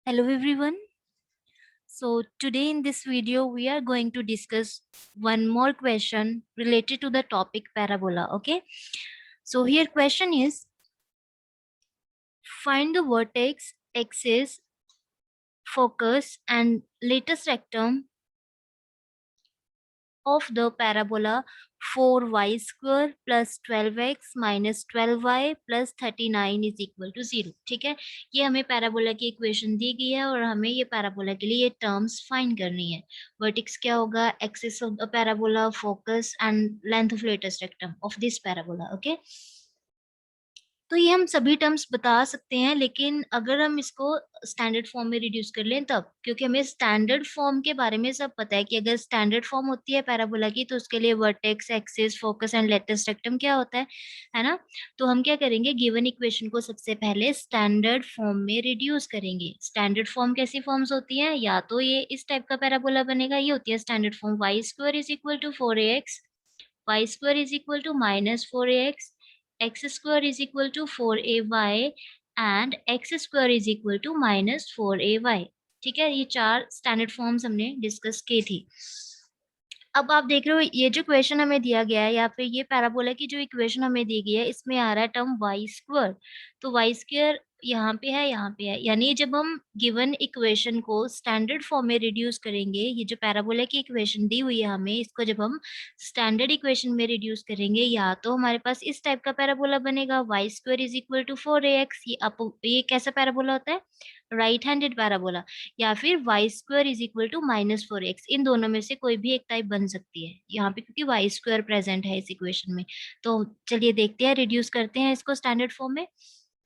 Hello everyone. So today in this video we are going to discuss one more question related to the topic parabola. Okay. So here question is, find the vertex, axis, focus and latest rectum of the parabola 4y square plus 12x minus 12y plus 39 is equal to 0. ठीक है, ये हमें parabola की equation दी गई है और हमें ये पैराबोला के लिए ये टर्म्स फाइंड करनी है. वर्टेक्स क्या होगा, axis of the parabola, focus and length of latus rectum of this parabola. Okay, तो ये हम सभी टर्म्स बता सकते हैं, लेकिन अगर हम इसको स्टैंडर्ड फॉर्म में रिड्यूस कर लें तब, क्योंकि हमें स्टैंडर्ड फॉर्म के बारे में सब पता है कि अगर स्टैंडर्ड फॉर्म होती है पैराबोला की तो उसके लिए vertex, axis, focus and latus rectum क्या होता है ना. तो हम क्या करेंगे, गिवन इक्वेशन को सबसे पहले स्टैंडर्ड फॉर्म में रिड्यूस करेंगे. स्टैंडर्ड फॉर्म कैसी फॉर्म्स होती हैं, या तो ये इस टाइप का पैराबोला बनेगा, ये होती है standard form Y square is equal to 4ax, y square is equal to minus 4ax, x square is equal to 4ay and x square is equal to minus 4ay. ठीक है, ये चार standard forms हमने discuss की थी. अब आप देख रहे हो ये जो क्वेश्चन हमें दिया गया है या फिर ये पैराबोला की जो इक्वेशन हमें दी गई है, इसमें आ रहा है टर्म वाई स्क्वायर. तो वाई स्क्वायर यहाँ पे है, यहाँ पे है, यानी जब हम गिवन इक्वेशन को स्टैंडर्ड फॉर्म में रिड्यूस करेंगे, ये जो पैराबोला की इक्वेशन दी हुई है हमें, इसको जब हम स्टैंडर्ड इक्वेशन में रिड्यूस करेंगे, या तो हमारे पास इस टाइप का पैराबोला बनेगा, Y square is equal to 4ax. ये कैसा पैराबोला होता है, राइट हैंडेड पैराबोला. या फिर Y square is equal to minus 4x. इन दोनों में से कोई भी एक टाइप बन सकती है यहाँ पे, क्योंकि वाई स्क्वायर प्रेजेंट है इस इक्वेशन में. तो चलिए देखते हैं, रिड्यूस करते हैं इसको स्टैंडर्ड फॉर्म में.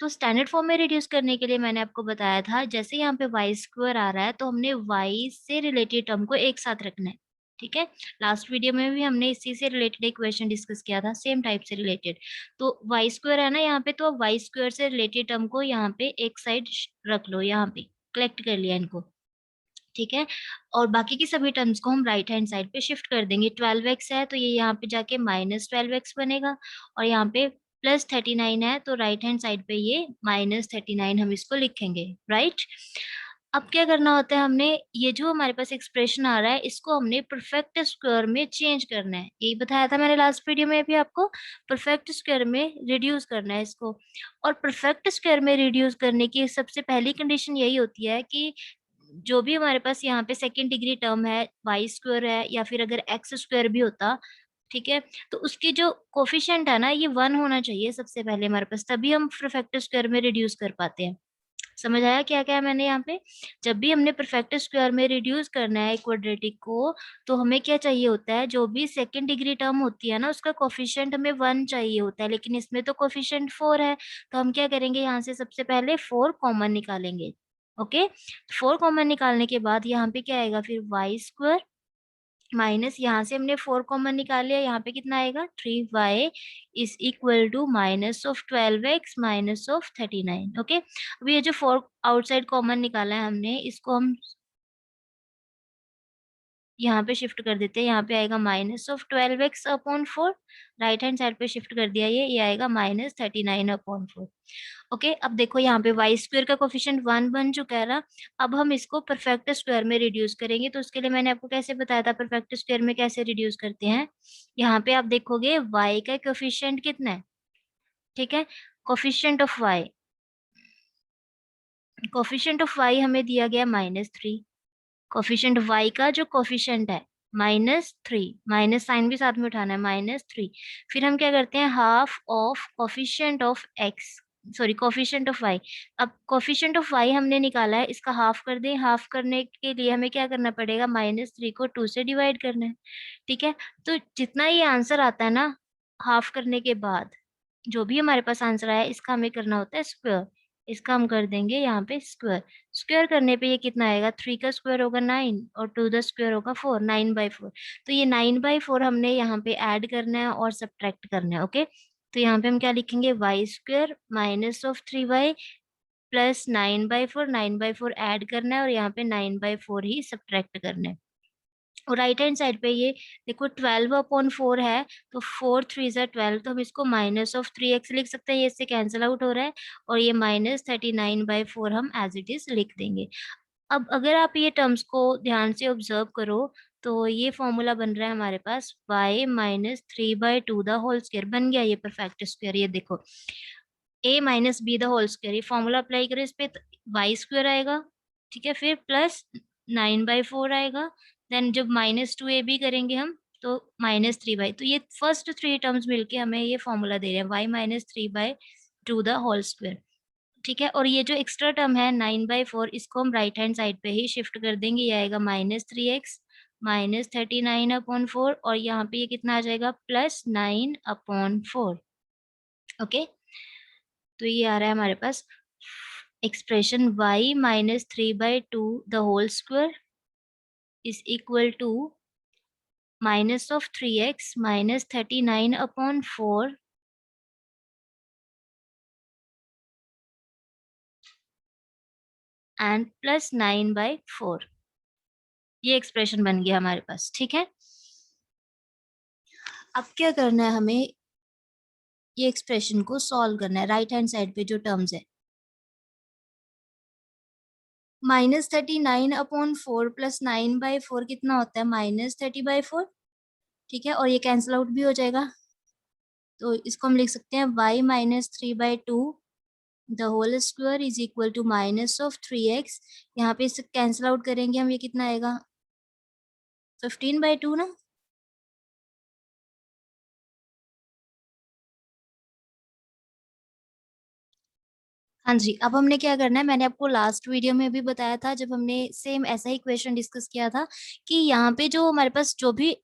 तो स्टैंडर्ड फॉर्म में रिड्यूस करने के लिए मैंने आपको बताया था, जैसे यहाँ पे वाई स्क्वायर आ रहा है तो हमने वाई से रिलेटेड टर्म को एक साथ रखना है. ठीक है, लास्ट वीडियो में भी हमने इसी से रिलेटेड एक क्वेश्चन डिस्कस किया था, सेम टाइप से रिलेटेड. तो वाई स्क्वायर है ना यहाँ पे, तो वाई स्क्वायर से रिलेटेड टर्म को यहाँ पे एक साइड रख लो, यहाँ पे कलेक्ट कर लिया इनको. ठीक है, और बाकी की सभी टर्म्स को हम राइट हैंड साइड पे शिफ्ट कर देंगे. 12x है तो ये यहाँ पे जाके माइनस 12x बनेगा, और यहाँ पे प्लस 39 है तो राइट हैंड साइड पे ये माइनस 39 हम इसको लिखेंगे. राइट, अब क्या करना होता है, हमने ये जो हमारे पास एक्सप्रेशन आ रहा है इसको हमने परफेक्ट स्क्वायर में चेंज करना है. यही बताया था मैंने लास्ट वीडियो में भी आपको, परफेक्ट स्क्वायर में रिड्यूस करना है इसको. और परफेक्ट स्क्वायर में रिड्यूस करने की सबसे पहली कंडीशन यही होती है कि जो भी हमारे पास यहाँ पे सेकेंड डिग्री टर्म है, वाई स्क्वायर है या फिर अगर एक्स स्क्वायर भी होता, ठीक है, तो उसकी जो कोफिशिएंट है ना, ये 1 होना चाहिए सबसे पहले हमारे पास, तभी हम परफेक्ट स्क्वायर में रिड्यूस कर पाते हैं. समझ आया क्या क्या है मैंने यहाँ पे. जब भी हमने परफेक्ट स्क्वायर में रिड्यूस करना है क्वाड्रेटिक को, तो हमें क्या चाहिए होता है, जो भी सेकेंड डिग्री टर्म होती है ना उसका कोफिशिएंट हमें 1 चाहिए होता है, लेकिन इसमें तो कोफिशिएंट 4 है. तो हम क्या करेंगे, यहाँ से सबसे पहले 4 कॉमन निकालेंगे. ओके, 4 कॉमन निकालने के बाद यहाँ पे क्या आएगा, फिर वाई स्क्वायर माइनस, यहाँ से हमने 4 कॉमन निकाल लिया, यहाँ पे कितना आएगा 3y is equal to minus of 12x minus of 39. Okay, अब ये जो 4 आउटसाइड कॉमन निकाला है हमने, इसको हम यहाँ पे शिफ्ट कर देते हैं. यहाँ पे आएगा minus of 12x upon 4, right hand side पे शिफ्ट कर दिया, ये आएगा माइनस 39 अपॉन 4. ओके, अब देखो यहाँ पे वाई स्क्वायर का कोफिशिएंट 1 बन चुका है ना. अब हम इसको परफेक्ट स्क्वायर में रिड्यूस करेंगे, तो उसके लिए मैंने आपको कैसे बताया था परफेक्ट स्क्वायर में कैसे रिड्यूस करते हैं. यहाँ पे आप देखोगे वाई का कोफिशिएंट कितना है. ठीक है, coefficient of Y, coefficient of Y हमें दिया गया -3. कोफिशिएंट वाई का जो कोफिशिएंट है -3, माइनस साइन भी साथ में उठाना है, -3. फिर हम क्या करते हैं, half of coefficient of X, sorry coefficient of Y. अब कोफिशिएंट ऑफ वाई हमने निकाला है, इसका हाफ कर दें. हाफ करने के लिए हमें क्या करना पड़ेगा, -3 को 2 से डिवाइड करना है. ठीक है, तो जितना ये आंसर आता है ना हाफ करने के बाद, जो भी हमारे पास आंसर आया इसका हमें करना होता है स्क्वायर. इसका हम कर देंगे यहाँ पे स्क्वायर. स्क्वायर करने पे ये कितना आएगा, 3 का स्क्वायर होगा 9 और 2 का स्क्वायर होगा 4, 9/4. तो ये 9/4 हमने यहाँ पे ऐड करना है और सब्ट्रैक्ट करना है. ओके, तो यहाँ पे हम क्या लिखेंगे, Y square minus of 3y plus 9/4, 9/4 add करना है और यहाँ पे 9/4 ही सब्ट्रैक्ट करना है. और राइट हैंड साइड पे ये देखो 12/4 है, तो 4 3 ज़ा 12, तो हम इसको -3x लिख सकते हैं, ये इससे कैंसिल आउट हो रहा है, और ये -39/4 हम एज इट इज लिख देंगे। अब अगर आप ये टर्म्स को ध्यान से ऑब्जर्व करो, तो ये फॉर्मूला बन रहा है हमारे पास y-3/2 द होल स्क्वायर बन गया, ये परफेक्ट स्क्वायर। ये देखो a - b the whole square, ये फॉर्मूला अप्लाई करो इस पे, तो वाई स्क्वायर आएगा, ठीक है, फिर प्लस 9/4 आएगा, देन जब -2ab करेंगे हम, तो -3/, तो ये फर्स्ट थ्री टर्म्स मिलके हमें ये फॉर्मूला दे रहे हैं y-3/2 द होल स्क्वायर, ठीक है। और ये जो एक्स्ट्रा टर्म है 9/4, इसको हम राइट हैंड साइड पे ही शिफ्ट कर देंगे, ये आएगा -3x -39/4, और यहाँ पे ये कितना आ जाएगा +9/4। ओके, तो ये आ रहा है हमारे पास expression y-3/2 the whole square is equal to -3x -39/4 and +9/4। ये एक्सप्रेशन बन गया हमारे पास, ठीक है। अब क्या करना है हमें, ये एक्सप्रेशन को सॉल्व करना है। राइट हैंड साइड पे जो टर्म्स है, -39/4 + 9/4 कितना होता है -30/4, ठीक है, और ये कैंसिल आउट भी हो जाएगा, तो इसको हम लिख सकते हैं y-3/2 the whole square is equal to -3x। यहाँ पे इसे कैंसिल आउट करेंगे हम, ये कितना आएगा 15/2 ना। हाँ जी, अब हमने क्या करना है, मैंने आपको लास्ट वीडियो में भी बताया था, जब हमने सेम ऐसा ही क्वेश्चन डिस्कस किया था, कि यहाँ पे जो हमारे पास जो भी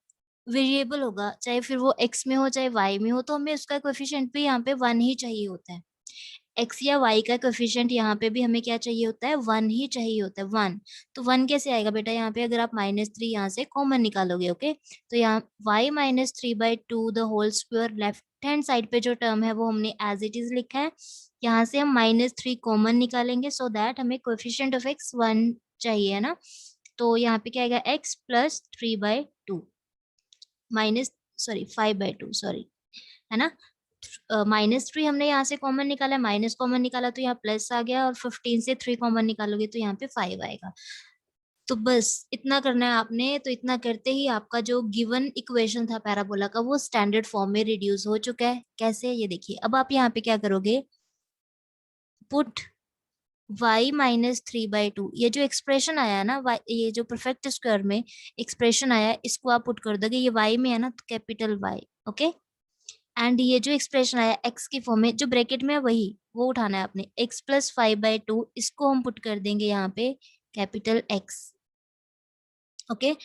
वेरिएबल होगा, चाहे फिर वो x में हो चाहे y में हो, तो हमें उसका कोएफिशिएंट भी यहाँ पे 1 ही चाहिए होता है। x या y का कोएफिशिएंट यहाँ पे भी हमें क्या चाहिए होता है, 1 ही चाहिए होता है, 1। तो 1 कैसे आएगा बेटा, यहाँ पे अगर आप -3 यहाँ से कॉमन निकालोगे, ओके, तो यहाँ y-3/2 the whole square, left hand side पे जो टर्म है वो हमने एज इट इज लिखा है, यहाँ से हम -3 कॉमन निकालेंगे, सो दैट हमें कोएफिशिएंट ऑफ x 1 चाहिए, है ना। तो यहाँ पे क्या आएगा x +3/2 माइनस, सॉरी 5/2, सॉरी, है ना। -3 हमने यहाँ से कॉमन निकाला, माइनस कॉमन निकाला तो यहाँ प्लस आ गया, और 15 से 3 कॉमन निकालोगे तो यहाँ पे 5 आएगा। तो बस इतना करना है आपने, तो इतना करते ही आपका जो गिवन इक्वेशन था पैराबोला का, वो स्टैंडर्ड फॉर्म में रिड्यूस हो चुका है। कैसे, ये देखिए, अब आप यहाँ पे क्या करोगे, पुट y-3/2, ये जो एक्सप्रेशन आया है ना, ये जो परफेक्ट स्क्वायर में एक्सप्रेशन आया है, इसको आप पुट कर दोगे, ये y में है ना, तो कैपिटल Y, ओके। एंड ये जो एक्सप्रेशन आया x की फॉर्म में, जो ब्रैकेट में है वही, वो उठाना है आपने, x +5/2, इसको हम पुट कर देंगे यहाँ पे कैपिटल X, ओके।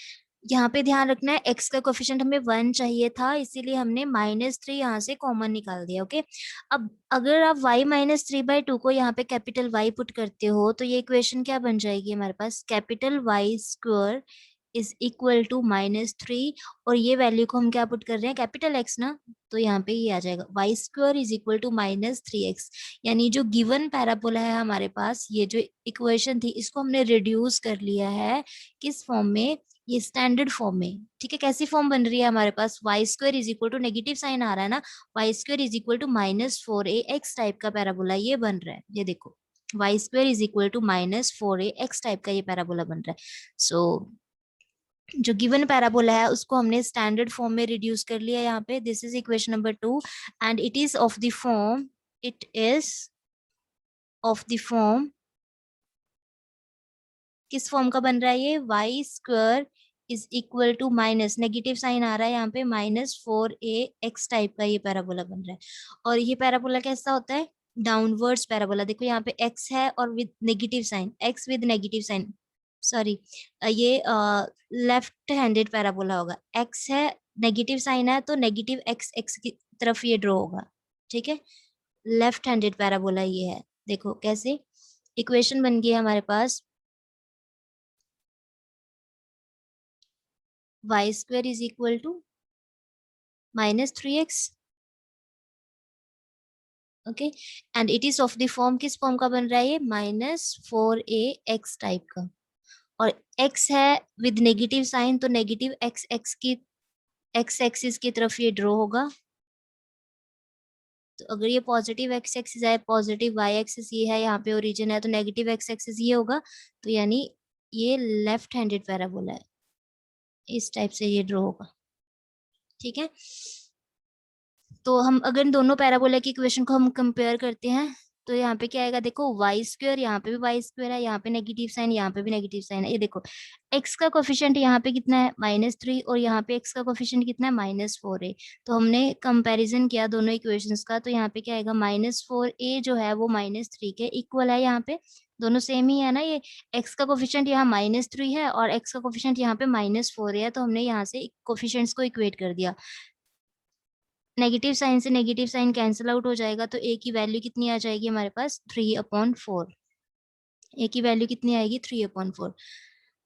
यहाँ पे ध्यान रखना है, x का कोफिशिएंट हमें 1 चाहिए था, इसीलिए हमने -3 यहाँ से कॉमन निकाल दिया, ओके। अब अगर आप y-3/2 को यहाँ पे कैपिटल Y पुट करते हो, तो ये इक्वेशन क्या बन जाएगी हमारे पास, capital Y square is equal to -3, और ये वैल्यू को हम क्या पुट कर रहे हैं, कैपिटल X ना, तो यहाँ पे ये आ जाएगा y square is equal to -3x। यानी जो गिवन पैराबोला है हमारे पास, ये जो इक्वेशन थी, इसको हमने रिड्यूस कर लिया है किस फॉर्म में, ये स्टैंडर्ड फॉर्म में, ठीक है। कैसी फॉर्म बन रही है हमारे पास, Y square is equal to, negative sign आ रहा है ना, Y square is equal to -4ax type का पैराबोला ये बन रहा है, ये देखो, Y square is equal to -4ax type का ये पैराबोला बन रहा है। सो जो गिवन पैराबोला है उसको हमने स्टैंडर्ड फॉर्म में रिड्यूस कर लिया यहाँ पे, this is equation number 2, and it is of the form, it is of the form, किस फॉर्म का बन रहा है ये, Y square is equal to minus, negative sign आ रहा है यहाँ पे, -4ax टाइप का ये पैराबोला बन रहा है। और ये पैराबोला कैसा होता है, डाउनवर्ड्स पैराबोला, देखो यहाँ पे x है और with negative sign, x with negative sign, sorry, ये लेफ्ट हैंडेड पैराबोला होगा, x है, नेगेटिव साइन है, तो नेगेटिव x x की तरफ ये ड्रॉ होगा, ठीक है। लेफ्ट हैंडेड पैराबोला ये है, देखो कैसे इक्वेशन बन गई है हमारे पास, y square is equal to -3x, okay, and it is of the form, किस फॉर्म का बन रहा है ये, -4ax टाइप का, और x है विद नेगेटिव साइन, तो नेगेटिव x एक्सिस की तरफ ये ड्रॉ होगा। तो अगर ये पॉजिटिव एक्स एक्सिस है, पॉजिटिव वाई एक्सिस ये है, यहाँ पे ओरिजिन है, तो नेगेटिव एक्स एक्सिस ये होगा। तो यानी ये लेफ्ट हैंडेड पैराबोला है, इस टाइप से ये ड्रॉ होगा। ठीक है, तो हम अगर इन दोनों पैराबोला की इक्वेशन को हम कंपेयर करते हैं, तो यहाँ पे क्या आएगा, देखो वाई स्क्वायर, यहाँ पे भी वाई स्क्वायर है, यहाँ पे नेगेटिव साइन, यहाँ पे भी नेगेटिव साइन है। ये देखो एक्स का कोफिशिएंट यहाँ पे कितना है, -3, और यहाँ पे एक्स का कोफिशिएंट कितना है, -4 है। तो हमने कंपैरिजन किया दोनों इक्वेशंस का, तो यहाँ पे क्या आएगा, -4a जो है वो -3 के इक्वल है। यहाँ पे दोनों सेम ही है ना, ये एक्स का कोफिशिएंट यहाँ -3 है और एक्स का कोफिशिएंट यहाँ पे -4 है, तो हमने यहाँ से कोफिशिएंट्स को इक्वेट कर दिया। नेगेटिव साइन से नेगेटिव साइन कैंसिल आउट हो जाएगा, तो ए की वैल्यू कितनी आ जाएगी हमारे पास, 3/4। ए की वैल्यू कितनी आएगी, 3/4।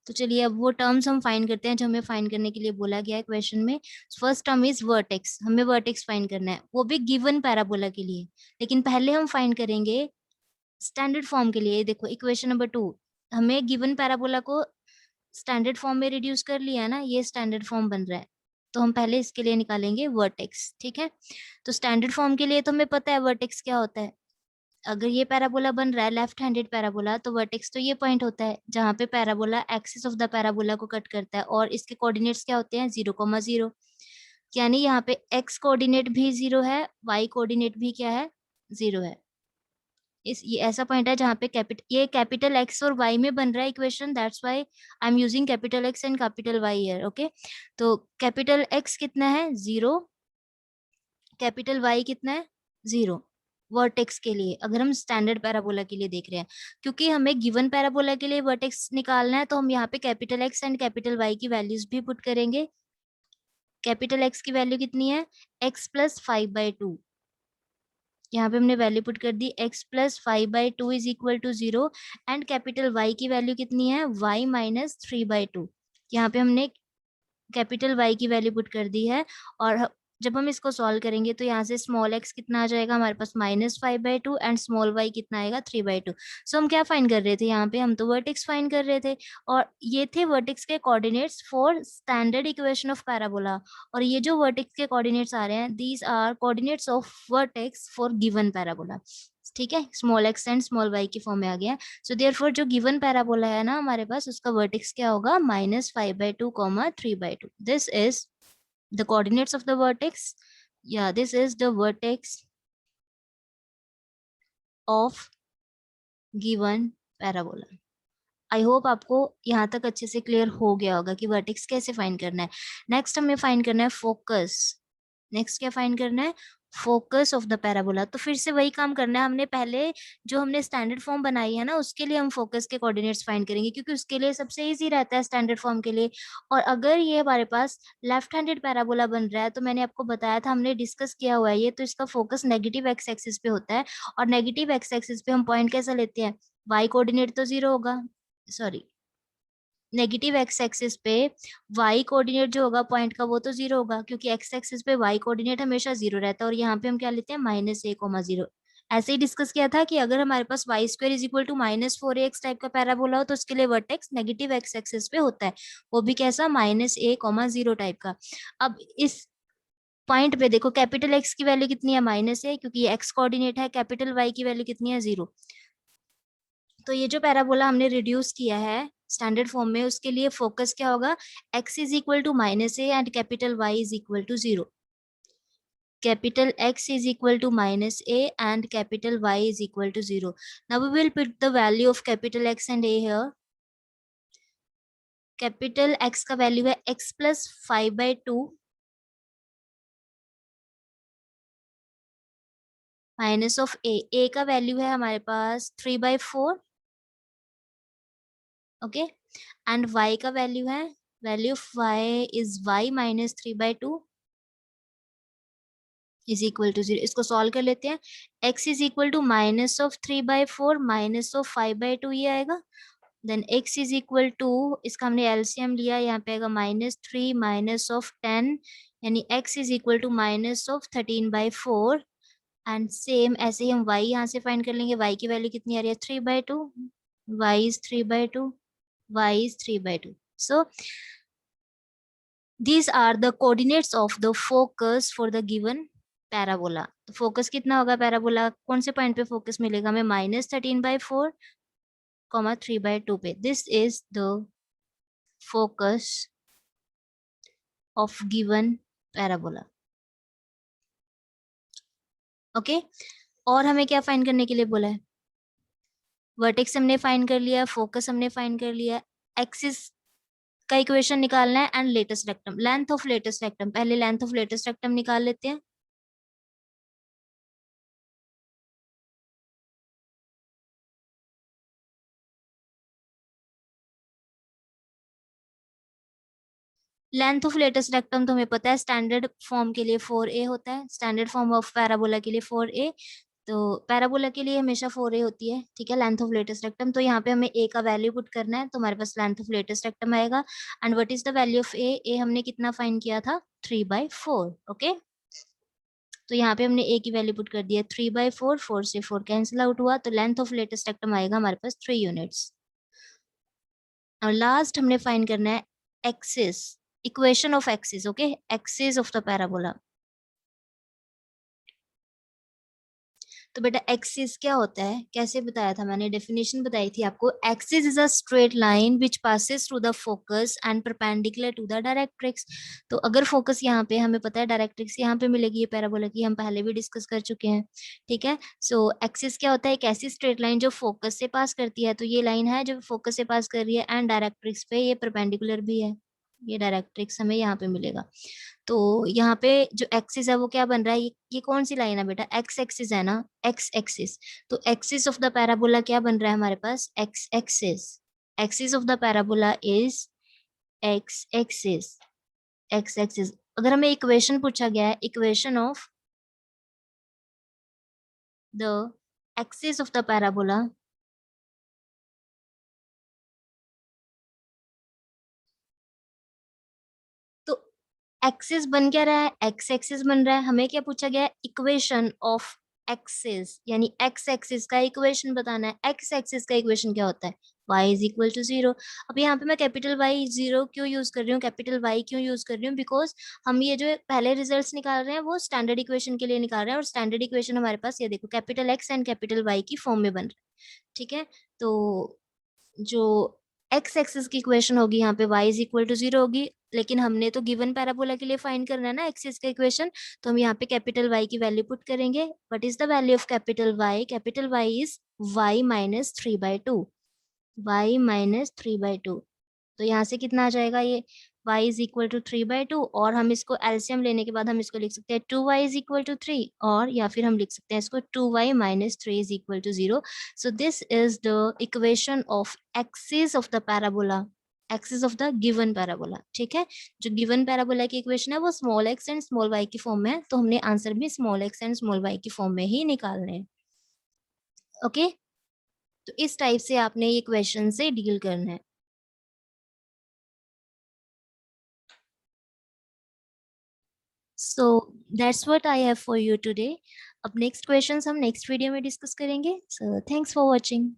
तो चलिए अब वो टर्म्स हम फाइंड करते हैं जो हमें फाइंड करने के लिए बोला गया है क्वेश्चन में। फर्स्ट टर्म इज वर्टेक्स, हमें वर्टेक्स फाइंड करना है, वो भी गिवन पैराबोला के लिए। लेकिन पहले हम फाइंड करेंगे स्टैंडर्ड फॉर्म के लिए। देखो इक्वेशन नंबर 2, हमें गिवन पैराबोला को स्टैंडर्ड फॉर्म में रिड्यूस कर लिया ना, ये स्टैंडर्ड फॉर्म बन रहा है। तो हम पहले इसके लिए निकालेंगे वर्टेक्स। ठीक है, तो स्टैंडर्ड फॉर्म के लिए तो हमें पता है वर्टेक्स क्या होता है। अगर ये पैराबोला बन रहा है लेफ्ट हैंडेड पैराबोला, तो वर्टेक्स तो ये पॉइंट होता है जहां पे parabola axis of the parabola को कट करता है, और इसके कोऑर्डिनेट्स क्या होते हैं, 0,0। यानी यहाँ पे एक्स कोऑर्डिनेट भी 0 है, वाई कोऑर्डिनेट भी क्या है, 0 है। ये ऐसा पॉइंट है जहाँ पे ये कैपिटल एक्स और वाई में बन रहा है equation, that's why I am using capital X and capital Y here. Okay, तो कैपिटल एक्स कितना है, 0, कैपिटल वाई कितना है, 0, वर्टेक्स के लिए, अगर हम स्टैंडर्ड पैराबोला के लिए देख रहे हैं। क्योंकि हमें गिवन पैराबोला के लिए वर्टेक्स निकालना है, तो हम यहाँ पे capital X and capital Y की वैल्यूज भी पुट करेंगे। कैपिटल एक्स की वैल्यू कितनी है, x+5/2, यहाँ पे हमने वैल्यू पुट कर दी, x+5/2 is equal to 0। And capital y की वैल्यू कितनी है, y-3/2, यहाँ पे हमने कैपिटल Y की वैल्यू पुट कर दी है। और जब हम इसको सॉल्व करेंगे तो यहाँ से स्मॉल x कितना आ जाएगा हमारे पास, -5/2, एंड स्मॉल y कितना आएगा, 3/2। सो हम क्या फाइंड कर रहे थे यहाँ पे, हम तो वर्टेक्स फाइंड कर रहे थे, और ये थे वर्टेक्स के coordinates for standard equation of parabola. और ये जो वर्टेक्स के कोऑर्डिनेट्स आ रहे हैं, these are coordinates of vertex for given parabola. ठीक है, small X and small Y की फॉर्म में आ गया। सो देयरफॉर जो गिवन पैराबोला है ना हमारे पास, उसका वर्टेक्स क्या होगा, -5/2, 3/2। This is the coordinates of the vertex, या this is the vertex of given parabola. I hope आपको यहाँ तक अच्छे से क्लियर हो गया होगा कि वर्टेक्स कैसे फाइंड करना है। नेक्स्ट हमें फाइंड करना है फोकस। नेक्स्ट क्या फाइंड करना है, फोकस ऑफ द पैराबोला। तो फिर से वही काम करना है, हमने पहले जो हमने स्टैंडर्ड फॉर्म बनाई है ना, उसके लिए हम फोकस के कोऑर्डिनेट्स फाइंड करेंगे, क्योंकि उसके लिए सबसे इजी रहता है स्टैंडर्ड फॉर्म के लिए। और अगर ये हमारे पास लेफ्ट हैंडेड पैराबोला बन रहा है, तो मैंने आपको बताया था, हमने डिस्कस किया हुआ है ये, तो इसका फोकस नेगेटिव एक्स एक्सिस पे होता है। और नेगेटिव एक्स एक्सिस पे हम पॉइंट कैसा लेते हैं, वाई कोऑर्डिनेट तो 0 होगा, सॉरी, नेगेटिव एक्स एक्सिस पे वाई कोऑर्डिनेट जो होगा पॉइंट का, वो तो 0 होगा, क्योंकि एक्स एक्सिस पे वाई कोऑर्डिनेट हमेशा 0 रहता है। और यहाँ पे हम क्या लेते हैं, -a,0। ऐसे ही डिस्कस किया था कि अगर हमारे पास y² is equal to -4ax type का पैराबोला हो, तो उसके लिए वर्टेक्स नेगेटिव एक्स एक्सिस पे होता है, वो भी कैसा, -a,0 टाइप का। अब इस पॉइंट पे देखो, कैपिटल एक्स की वैल्यू कितनी है, -a, क्योंकि ये एक्स कोऑर्डिनेट है। कैपिटल वाई की वैल्यू कितनी है, 0। तो ये जो पैराबोला हमने रिड्यूस किया है स्टैंडर्ड फॉर्म में, उसके लिए फोकस क्या होगा, x is equal to -a and capital y is equal to 0। Capital x is equal to -a and capital Y is equal to 0. Now we will put the value of capital X and a here. Capital X का value है x+5/2 minus of a का value है हमारे पास 3/4, okay. And y का value है, value of y is y -3/2 is equal to 0। इसको solve कर लेते हैं, x इज इक्वल टू -3/4 -5/2 ये आएगा। Then x is equal to, इसका हमने एलसीएम लिया, यहाँ पे आएगा -3 -10, यानी x is equal to -13/4। And same ऐसे ही हम y यहाँ से फाइंड कर लेंगे, y की वैल्यू कितनी आ रही है, 3/2, y is 3/2। y is 3/2. So these are the coordinates of the focus for the given parabola. तो फोकस कितना होगा पैराबोला, कौन से पॉइंट पे फोकस मिलेगा हमें, -13/4, 3/2 पे. This is the focus of given parabola. Okay, और हमें क्या फाइंड करने के लिए बोला है, वर्टेक्स हमने फाइंड कर लिया, फोकस हमने फाइंड कर लिया, एक्सिस का इक्वेशन निकालना है, and latus rectum, length of latus rectum. पहले लेंथ ऑफ लेटेस्ट रेक्टम निकाल लेते हैं. लेंथ ऑफ लेटेस्ट रेक्टम तो हमें पता है, स्टैंडर्ड फॉर्म के लिए 4a होता है, स्टैंडर्ड फॉर्म ऑफ पैराबोला के लिए 4a. तो पैराबोला के लिए हमेशा 4a होती है, ठीक है, लेंथ ऑफ लेटेस्ट रेक्टम. तो यहाँ पे हमें a का वैल्यू पुट करना है, तो हमारे पास लेंथ ऑफ लेटेस्ट रेक्टम आएगा. And what is the value of a हमने कितना फाइंड किया था, 3/4. ओके, तो यहाँ पे हमने a की वैल्यू पुट कर दिया 3/4, 4 से 4 कैंसिल आउट हुआ, तो लेंथ ऑफ लेटेस्ट रेक्टम आएगा हमारे पास 3 यूनिट्स. और लास्ट हमने फाइंड करना है axis, equation of axis. Okay, axis of the parabola. तो बेटा एक्सिस क्या होता है, कैसे बताया था मैंने, डेफिनेशन बताई थी आपको. Axis is a straight line which passes through the focus and perpendicular to the directrix. तो अगर फोकस यहाँ पे, हमें पता है डायरेक्ट्रिक्स यहाँ पे मिलेगी, ये पैराबोला की हम पहले भी डिस्कस कर चुके हैं, ठीक है. सो एक्सिस क्या होता है, एक ऐसी स्ट्रेट लाइन जो फोकस से पास करती है. तो ये लाइन है जो फोकस से पास कर रही है, एंड डायरेक्ट्रिक्स पे ये परपेंडिकुलर भी है, ये डायरेक्ट्रिक्स हमें यहाँ पे मिलेगा. तो यहाँ पे जो एक्सिस है वो क्या बन रहा है, ये कौन सी लाइन है बेटा, एक्स एक्सिस है ना, एक्स एक्सिस. तो एक्सिस ऑफ द पैराबोला क्या बन रहा है हमारे पास, X axis. Axis of the parabola is X axis, X axis. अगर हमें इक्वेशन पूछा गया है, equation of the axis of the parabola, तो एक्सिस बन क्या रहा है, एक्स एक्सिस बन रहा है. हमें क्या पूछा गया है, इक्वेशन ऑफ एक्सिस, यानी एक्स एक्सिस का इक्वेशन बताना है. एक्स एक्सिस का इक्वेशन क्या होता है, y इज इक्वल टू 0. अब यहाँ पे मैं कैपिटल Y 0 क्यों यूज कर रही हूँ, कैपिटल Y क्यों यूज कर रही हूँ, बिकॉज हम ये जो पहले रिजल्ट्स निकाल रहे हैं वो स्टैंडर्ड इक्वेशन के लिए निकाल रहे हैं, और स्टैंडर्ड इक्वेशन हमारे पास ये देखो capital X and capital Y की फॉर्म में बन रहा है, ठीक है. तो जो एक्स एक्सिस की इक्वेशन होगी यहाँ पे y इज इक्वल टू 0 होगी, लेकिन हमने तो गिवन पैराबोला के लिए फाइंड करना है ना एक्सिस का इक्वेशन. तो हम यहाँ पे कैपिटल Y की वैल्यू पुट करेंगे. What is the value of capital Y, capital Y is y minus 3/2, y minus 3/2. तो यहाँ से कितना आ जाएगा, ये y इज इक्वल टू 3/2, और हम इसको एलसीएम लेने के बाद हम इसको लिख सकते हैं 2y इज इक्वल टू 3, और या फिर हम लिख सकते हैं इसको 2y minus 3 is equal to 0. So this is the equation of axis of the parabola, axis of the given parabola, ठीक है. जो गिवन पैराबोला की इक्वेशन है वो small X and small Y की फॉर्म में है, तो हमने आंसर भी small X and small Y की फॉर्म में ही निकालने हैं. ओके, तो इस टाइप से आपने ये क्वेश्चन से डील करना है. So that's what I have for you today. अब नेक्स्ट क्वेश्चंस हम नेक्स्ट वीडियो में डिस्कस करेंगे. So thanks for watching.